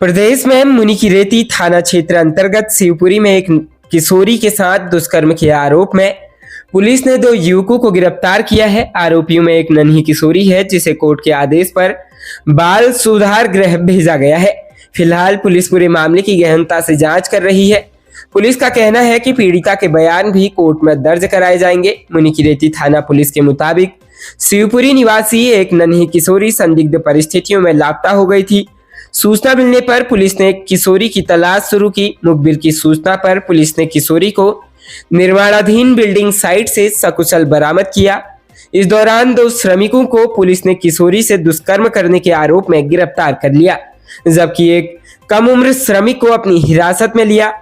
प्रदेश में मुनिकीरेती थाना क्षेत्र अंतर्गत शिवपुरी में एक किशोरी के साथ दुष्कर्म के आरोप में पुलिस ने 2 युवकों को गिरफ्तार किया है। आरोपियों में एक नन्ही किशोरी है जिसे कोर्ट के आदेश पर बाल सुधार गृह भेजा गया है। फिलहाल पुलिस पूरे मामले की गहनता से जांच कर रही है। पुलिस का कहना है कि पीड़िता के बयान भी कोर्ट में दर्ज कराए जाएंगे। मुनिकीरेती थाना पुलिस के मुताबिक शिवपुरी निवासी एक नन्ही किशोरी संदिग्ध परिस्थितियों में लापता हो गई थी। सूचना मिलने पर पुलिस ने किशोरी की तलाश शुरू की। मुखबिर की सूचना पर पुलिस ने किशोरी को निर्माणाधीन बिल्डिंग साइट से सकुशल बरामद किया। इस दौरान 2 श्रमिकों को पुलिस ने किशोरी से दुष्कर्म करने के आरोप में गिरफ्तार कर लिया, जबकि एक कम उम्र श्रमिक को अपनी हिरासत में लिया।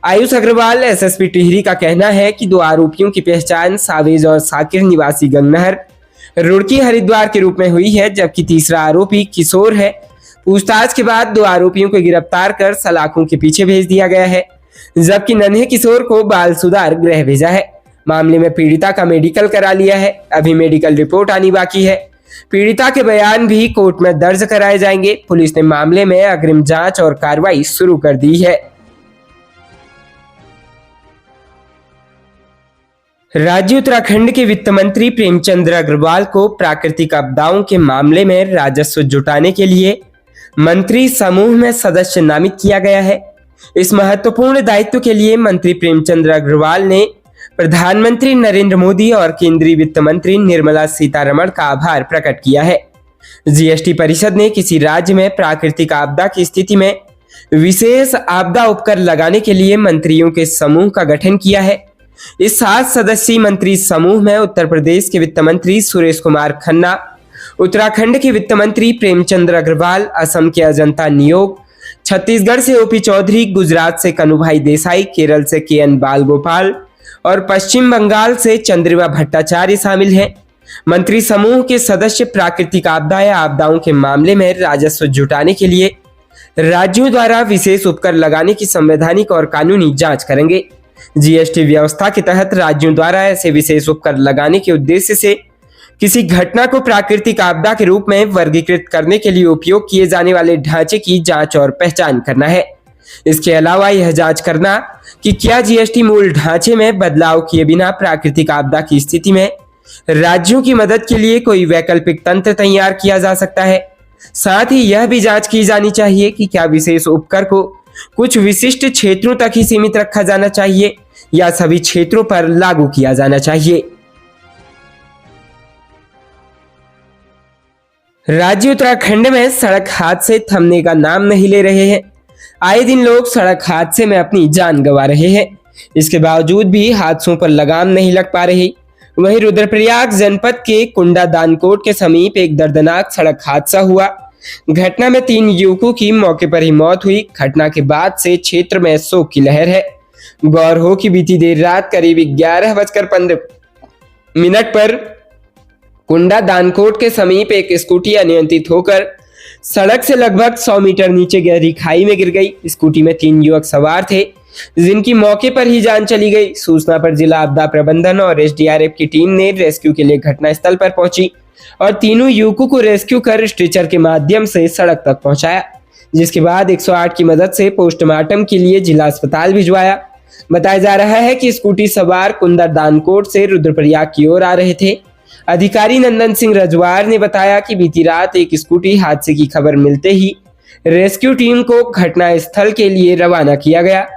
आयुष अग्रवाल एसएसपी टिहरी का कहना है कि 2 आरोपियों की पहचान सावेज और साकिर निवासी गंगनहर रुड़की हरिद्वार के रूप में हुई है, जबकि तीसरा आरोपी किशोर है। पूछताछ के बाद 2 आरोपियों को गिरफ्तार कर सलाखों के पीछे भेज दिया गया है, जबकि नन्हे किशोर को बाल सुधार गृह भेजा है। मामले में पीड़िता का मेडिकल करा लिया है, अभी मेडिकल रिपोर्ट आनी बाकी है। पीड़िता के बयान भी कोर्ट में दर्ज कराए जाएंगे। पुलिस ने मामले में अग्रिम जांच और कार्रवाई शुरू कर दी है। राज्य उत्तराखंड के वित्त मंत्री प्रेमचंद अग्रवाल को प्राकृतिक आपदाओं के मामले में राजस्व जुटाने के लिए मंत्री समूह में सदस्य नामित किया गया है। इस महत्वपूर्ण दायित्व के लिए मंत्री प्रेमचंद अग्रवाल ने प्रधानमंत्री नरेंद्र मोदी और केंद्रीय वित्त मंत्री निर्मला सीतारमण का आभार प्रकट किया है। जीएसटी परिषद ने किसी राज्य में प्राकृतिक आपदा की स्थिति में विशेष आपदा उपकर लगाने के लिए मंत्रियों के समूह का गठन किया है। इस 7 सदस्यीय मंत्री समूह में उत्तर प्रदेश के वित्त मंत्री सुरेश कुमार खन्ना, उत्तराखंड के वित्त मंत्री प्रेमचंद अग्रवाल, असम के अजंता नियोग, छत्तीसगढ़ से ओपी चौधरी, गुजरात से कनुभाई देसाई, केरल से केएन बालगोपाल और पश्चिम बंगाल से चंद्रिमा भट्टाचार्य शामिल हैं। मंत्री समूह के सदस्य प्राकृतिक आपदा या आपदाओं के मामले में राजस्व जुटाने के लिए राज्यों द्वारा विशेष उपकर लगाने की संवैधानिक और कानूनी जांच करेंगे। जीएसटी व्यवस्था के तहत राज्यों द्वारा ऐसे विशेष उपकर लगाने के उद्देश्य से किसी घटना को प्राकृतिक आपदा के रूप में वर्गीकृत करने के लिए उपयोग किए जाने वाले ढांचे की जांच और पहचान करना है। इसके अलावा यह जांच करना कि क्या जीएसटी मूल ढांचे में बदलाव किए बिना प्राकृतिक आपदा की स्थिति में राज्यों की मदद के लिए कोई वैकल्पिक तंत्र तैयार किया जा सकता है। साथ ही यह भी जांच की जानी चाहिए कि क्या विशेष उपकर को कुछ विशिष्ट क्षेत्रों तक ही सीमित रखा जाना चाहिए या सभी क्षेत्रों पर लागू किया जाना चाहिए। राज्य उत्तराखंड में सड़क हादसे थमने का नाम नहीं ले रहे हैं। आए दिन लोग सड़क हादसे में अपनी जान गंवा रहे हैं। इसके बावजूद भी हादसों पर लगाम नहीं लग पा रही। वहीं रुद्रप्रयाग जनपद के कुंडा दानकोट के समीप एक दर्दनाक सड़क हादसा हुआ। घटना में 3 युवकों की मौके पर ही मौत हुई। घटना के बाद से क्षेत्र में शोक की लहर है। गौर हो कि बीती देर रात करीब 11:15 पर कुंडा दानकोट के समीप एक स्कूटी अनियंत्रित होकर सड़क से लगभग 100 मीटर नीचे गहरी खाई में गिर गई। स्कूटी में 3 युवक सवार थे, जिनकी मौके पर ही जान चली गई। सूचना पर जिला आपदा प्रबंधन और एसडीआरएफ की टीम ने रेस्क्यू के लिए घटनास्थल पर पहुंची और तीनों युवकों को रेस्क्यू कर स्ट्रेचर के माध्यम से सड़क तक पहुंचाया, जिसके बाद 108 की मदद से पोस्टमार्टम के लिए जिला अस्पताल भिजवाया। बताया जा रहा है कि स्कूटी सवार कुंदा दानकोट से रुद्रप्रयाग की ओर आ रहे थे। अधिकारी नंदन सिंह रजवार ने बताया कि बीती रात एक स्कूटी हादसे की खबर मिलते ही रेस्क्यू टीम को घटना स्थल के लिए रवाना किया गया।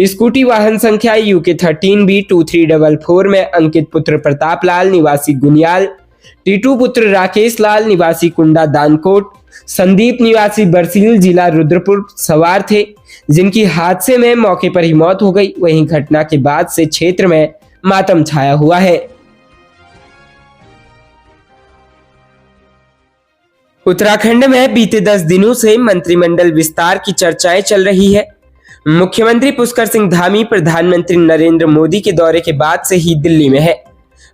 स्कूटी वाहन संख्या UK 13B2344 में अंकित पुत्र प्रताप लाल निवासी गुनियाल, टीटू पुत्र राकेश लाल निवासी कुंडा दानकोट, संदीप निवासी बरसील जिला रुद्रपुर सवार थे, जिनकी हादसे में मौके पर ही मौत हो गई। वहीं घटना के बाद से क्षेत्र में मातम छाया हुआ है। उत्तराखंड में बीते 10 दिनों से मंत्रिमंडल विस्तार की चर्चाएं चल रही है। मुख्यमंत्री पुष्कर सिंह धामी प्रधानमंत्री नरेंद्र मोदी के दौरे के बाद से ही दिल्ली में है।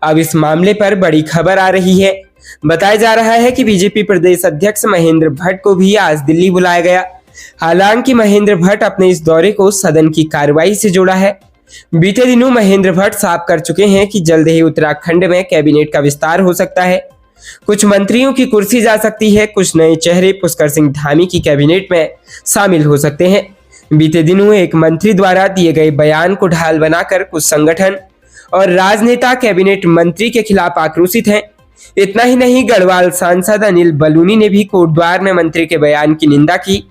अब इस मामले पर बड़ी खबर आ रही है। बताया जा रहा है कि बीजेपी प्रदेश अध्यक्ष महेंद्र भट्ट को भी आज दिल्ली बुलाया गया। हालांकि महेंद्र भट्ट अपने इस दौरे को सदन की कार्रवाई से जोड़ा है। बीते दिनों महेंद्र भट्ट साफ कर चुके हैं कि जल्द ही उत्तराखंड में कैबिनेट का विस्तार हो सकता है। कुछ मंत्रियों की कुर्सी जा सकती है, कुछ नए चेहरे पुष्कर सिंह धामी की कैबिनेट में शामिल हो सकते हैं। बीते दिनों एक मंत्री द्वारा दिए गए बयान को ढाल बनाकर कुछ संगठन और राजनेता कैबिनेट मंत्री के खिलाफ आक्रोशित हैं। इतना ही नहीं, गढ़वाल सांसद अनिल बलूनी ने भी कोटद्वार में मंत्री के बयान की निंदा की।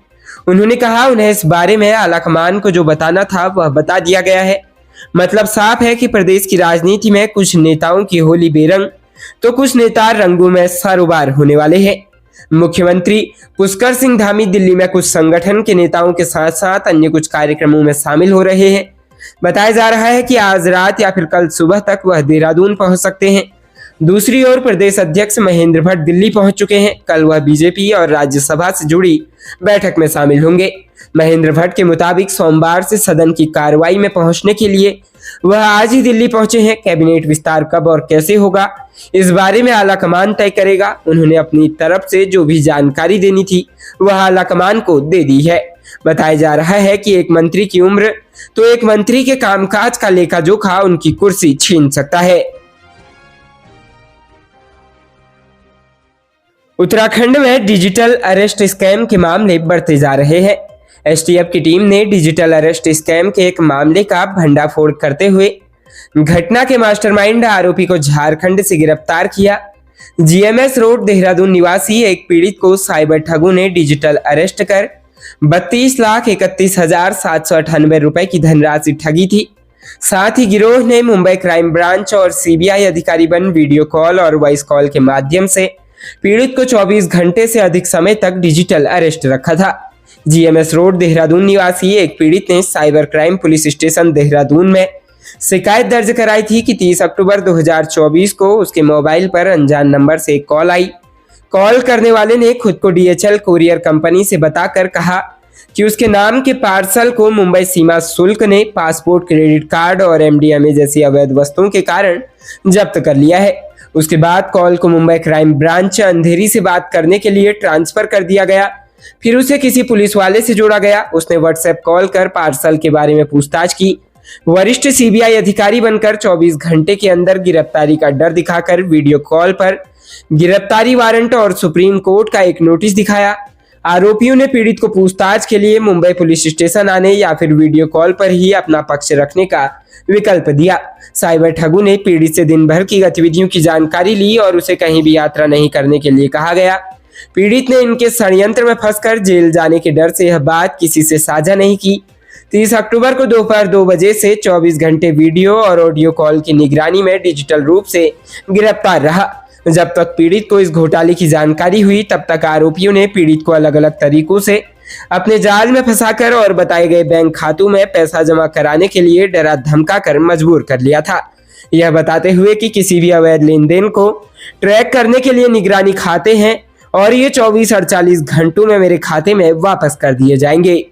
उन्होंने कहा, उन्हें इस बारे में आलाकमान को जो बताना था वह बता दिया गया है। मतलब साफ है कि प्रदेश की राजनीति में कुछ नेताओं की होली बेरंग तो कुछ नेता रंगों में सरोबार होने वाले हैं। मुख्यमंत्री पुष्कर सिंह धामी दिल्ली में कुछ संगठन के नेताओं के साथ साथ अन्य कुछ कार्यक्रमों में शामिल हो रहे हैं। बताया जा रहा है कि आज रात या फिर कल सुबह तक वह देहरादून पहुंच सकते हैं। दूसरी ओर प्रदेश अध्यक्ष महेंद्र भट्ट दिल्ली पहुंच चुके हैं। कल वह बीजेपी और राज्यसभा से जुड़ी बैठक में शामिल होंगे। महेंद्र भट्ट के मुताबिक सोमवार से सदन की कार्रवाई में पहुंचने के लिए वह आज ही दिल्ली पहुंचे हैं। कैबिनेट विस्तार कब और कैसे होगा, इस बारे में आलाकमान तय करेगा। उन्होंने अपनी तरफ से जो भी जानकारी देनी थी वह आलाकमान को दे दी है। बताया जा रहा है कि एक मंत्री की उम्र तो एक मंत्री के कामकाज का लेखा जोखा उनकी कुर्सी छीन सकता है। उत्तराखंड में डिजिटल अरेस्ट स्कैम के मामले बढ़ते जा रहे हैं। एसटीएफ की टीम ने डिजिटल अरेस्ट स्कैम के एक मामले का भंडाफोड़ करते हुए घटना के मास्टरमाइंड आरोपी को झारखंड से गिरफ्तार किया। जीएमएस रोड देहरादून निवासी एक पीड़ित को साइबर ठगों ने डिजिटल अरेस्ट कर 32,31,798 रुपए की धनराशि ठगी थी। साथ ही गिरोह ने मुंबई क्राइम ब्रांच और सीबीआई अधिकारी बन वीडियो कॉल और वॉइस कॉल के माध्यम से पीड़ित को 24 घंटे से अधिक समय तक डिजिटल अरेस्ट रखा था। जीएमएस रोड देहरादून निवासी एक पीड़ित ने cyber crime police station Dehradun में शिकायत दर्ज कराई थी कि 30 अक्टूबर 2024 को उसके मोबाइल पर अनजान नंबर से एक कॉल आई। कॉल करने वाले ने खुद को डीएचएल कुरियर कंपनी से बताकर कहा कि उसके नाम के पार्सल को मुंबई सीमा शुल्क ने पासपोर्ट, क्रेडिट कार्ड और एमडीएमए जैसी अवैध वस्तुओं के कारण जब्त कर लिया है। उसके बाद कॉल को मुंबई क्राइम ब्रांच अंधेरी से बात करने के लिए ट्रांसफर कर दिया गया। फिर उसे किसी पुलिस वाले से जोड़ा गया। उसने व्हाट्सएप कॉल कर पार्सल के बारे में पूछताछ की। वरिष्ठ सीबीआई अधिकारी बनकर 24 घंटे के अंदर गिरफ्तारी का डर दिखाकर वीडियो कॉल पर गिरफ्तारी वारंट और सुप्रीम कोर्ट का एक नोटिस दिखाया। आरोपियों ने पीड़ित को पूछताछ के लिए मुंबई पुलिस स्टेशन आने या फिर वीडियो कॉल पर ही अपना पक्ष रखने का विकल्प दिया। साइबर ठगों ने पीड़ित से दिन भर की गतिविधियों की जानकारी ली और उसे कहीं भी यात्रा नहीं करने के लिए कहा गया। पीड़ित ने इनके षड्यंत्र में फंसकर जेल जाने के डर से यह बात किसी से साझा नहीं की। 30 अक्टूबर को दोपहर 2 बजे से 24 घंटे वीडियो और ऑडियो कॉल की निगरानी में डिजिटल रूप से गिरफ्तार रहा। जब तक पीड़ित को इस घोटाले की जानकारी हुई तब तक आरोपियों ने पीड़ित को अलग अलग तरीकों से अपने जाल में फंसाकर और बताए गए बैंक खातों में पैसा जमा कराने के लिए डरा धमका कर मजबूर कर लिया था, यह बताते हुए कि किसी भी अवैध लेन देन को ट्रैक करने के लिए निगरानी खाते हैं और ये 24-48 घंटों में मेरे खाते में वापस कर दिए जाएंगे।